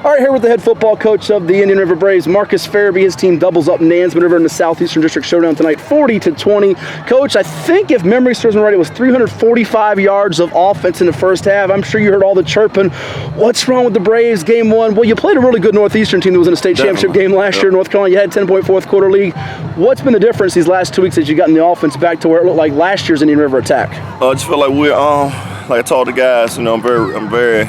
All right, here with the head football coach of the Indian River Braves, Marcus Ferebee. His team doubles up Nansemond River in the Southeastern District showdown tonight, 40-20. Coach, I think if memory serves me right, it was 345 yards of offense in the first half. I'm sure you heard all the chirping. What's wrong with the Braves? Game one. Well, you played a really good Northeastern team that was in a state championship game last year in North Carolina. You had 10-point fourth quarter lead. What's been the difference these last 2 weeks as you gotten the offense back to where it looked like last year's Indian River attack? I just feel like we're, like I told the guys, I'm very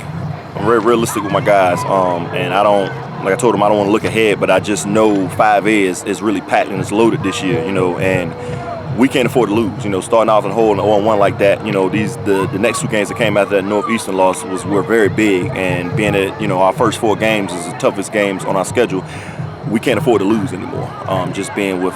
realistic with my guys, and I don't, like I told them, I don't want to look ahead, but I just know 5A is really packed and it's loaded this year, and we can't afford to lose. Starting off and holding 0-1 like that, the next 2 games that came after that Northeastern loss were very big, and being that, our first 4 games is the toughest games on our schedule, we can't afford to lose anymore. Just being with,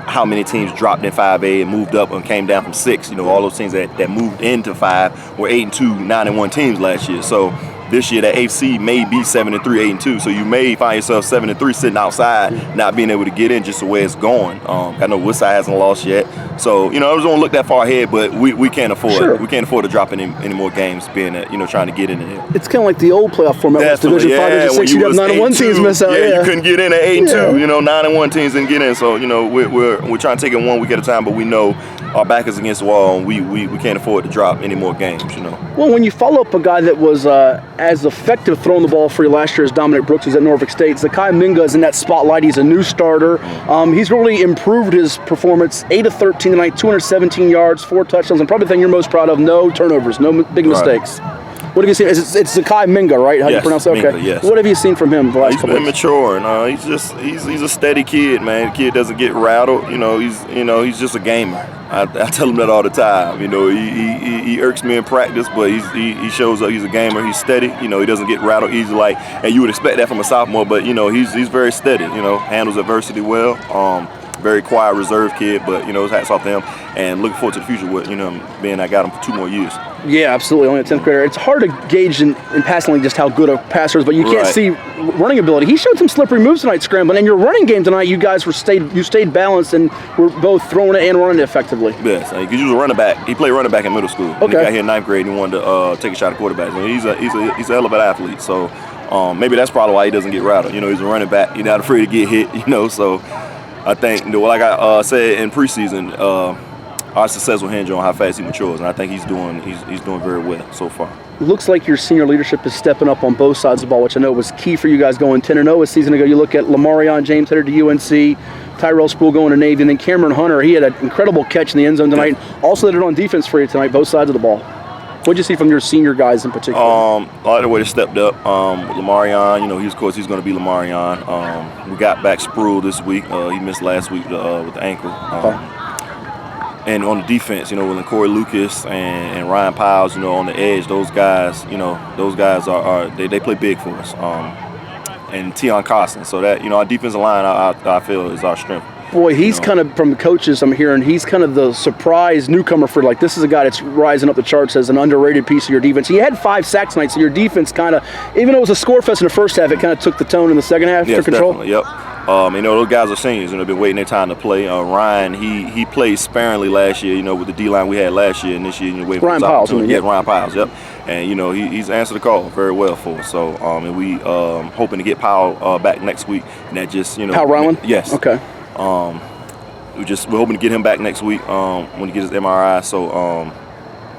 how many teams dropped in 5A and moved up and came down from 6. All those teams that moved into 5 were 8-2, 9-1 teams last year. So this year, that AFC may be 7-3, 8-2. So you may find yourself 7-3 sitting outside, not being able to get in just the way it's going. I know Woodside hasn't lost yet. So, I just don't want to look that far ahead, but we can't afford it. We can't afford to drop any more games being that, trying to get in there. It's kind of like the old playoff format. Division 5, Division 6, you'd have 9-1 teams miss out. Yeah, you couldn't get in at 8-2. 9-1 teams didn't get in. So, we're trying to take it 1 week at a time, but we know our back is against the wall, and we can't afford to drop any more games, Well, when you follow up a guy that was as effective throwing the ball for you last year as Dominic Brooks was at Norfolk State, Zakai Minga is in that spotlight. He's a new starter. He's really improved his performance, 8 of 13 tonight, 217 yards, 4 touchdowns, and probably the thing you're most proud of, no turnovers, no big mistakes. What have you seen? It's Zakai Minga, right? How do you pronounce that? Okay. Minga, yes. What have you seen from him the last couple of weeks? He's been mature, and he's a steady kid, man. The kid doesn't get rattled. He's just a gamer. I tell him that all the time. He irks me in practice, but he shows up. He's a gamer. He's steady. He doesn't get rattled easily. And you would expect that from a sophomore, but he's very steady. Handles adversity well. Very quiet, reserved kid, but hats off to him, and looking forward to the future with being I got him for 2 more years. Yeah, absolutely. Only a 10th grader. It's hard to gauge in passing league just how good a passer is, but you can't see running ability. He showed some slippery moves tonight, scrambling. And your running game tonight, you guys stayed balanced and were both throwing it and running it effectively. Yes, because he was a running back. He played running back in middle school. When he got here in 9th grade, and he wanted to take a shot at quarterback. He's a hell of an athlete. So maybe that's probably why he doesn't get rattled. He's a running back. He's not afraid to get hit. So I think, like I said in preseason, our success will hinge on how fast he matures, and I think he's doing very well so far. Looks like your senior leadership is stepping up on both sides of the ball, which I know was key for you guys going 10-0 a season ago. You look at Lamarion James headed to UNC, Tyrell Sproul going to Navy, and then Cameron Hunter. He had an incredible catch in the end zone tonight. Also did it on defense for you tonight, both sides of the ball. What did you see from your senior guys in particular? I like the way they stepped up. With Lamarion, he's going to be Lamarion. We got back Sproul this week. He missed last week with the ankle. And on the defense, with Corey Lucas and Ryan Piles, on the edge, those guys, they play big for us. And Tion Costin. So that, our defensive line, I feel, is our strength. Boy, he's kind of, from the coaches I'm hearing, he's kind of the surprise newcomer for, this is a guy that's rising up the charts as an underrated piece of your defense. He had 5 sacks tonight, so your defense kind of, even though it was a score fest in the first half, it kind of took the tone in the second half for control. Definitely, yep. Those guys are seniors, they've been waiting their time to play. Ryan, he played sparingly last year, with the D-line we had last year, and this year, waiting for his opportunity. Ryan Piles, yep. And, he's answered the call very well for us. So, and we hoping to get Powell back next week. And that just, Powell Rowland? Yes. Okay. We're hoping to get him back next week when he gets his MRI. So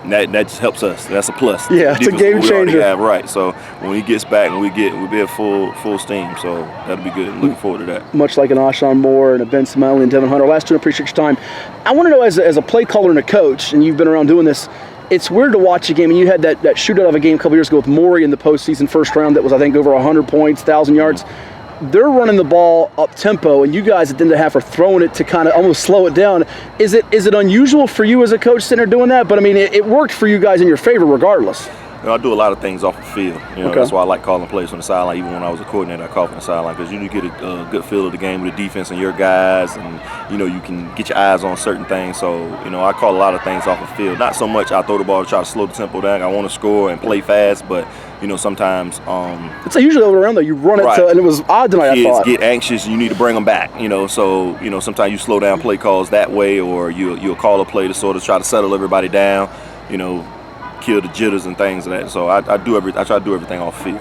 that just helps us. That's a plus. Yeah, it's a game changer. Yeah, right. So when he gets back, we'll be at full steam. So that'll be good. I'm looking forward to that. Much like an Ashawn Moore and a Ben Smiley and Devin Hunter. Last two, I appreciate your time. I want to know, as a play caller and a coach, and you've been around doing this, it's weird to watch a game, and you had that shootout of a game a couple years ago with Morey in the postseason first round that was, I think, over 100 points, 1,000 yards. They're running the ball up tempo, and you guys at the end of the half are throwing it to kind of almost slow it down. Is it unusual for you as a coach sitting there doing that? But I mean, it worked for you guys in your favor regardless. I do a lot of things off the field. That's why I like calling plays on the sideline. Even when I was a coordinator, I called from the sideline because you get a good feel of the game with the defense and your guys, and you can get your eyes on certain things. So I call a lot of things off the field. Not so much I throw the ball to try to slow the tempo down. I want to score and play fast, but sometimes it's usually over around though. You run it to, and it was odd tonight. Kids I thought get anxious. You need to bring them back. So sometimes you slow down play calls that way, or you'll call a play to sort of try to settle everybody down. kill the jitters and things of that. So I try to do everything off field.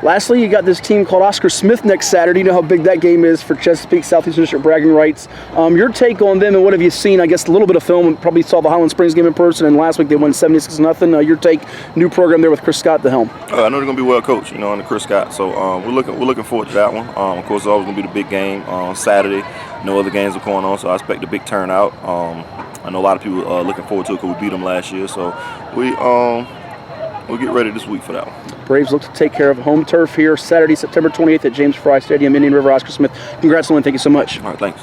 Lastly, you got this team called Oscar Smith next Saturday. You know how big that game is for Chesapeake, Southeastern District bragging rights. Your take on them and what have you seen? I guess a little bit of film. Probably saw the Highland Springs game in person, and last week they won 76-0. Your take, new program there with Chris Scott at the helm. I know they're gonna be well coached, under Chris Scott. So we're looking forward to that one. Of course, it's always gonna be the big game on Saturday. No other games are going on, so I expect a big turnout. I know a lot of people are looking forward to it because we beat them last year. So we'll get ready this week for that one. Braves look to take care of home turf here Saturday, September 28th at James Fry Stadium, Indian River. Oscar Smith, congrats, Lynn. Thank you so much. All right, thanks.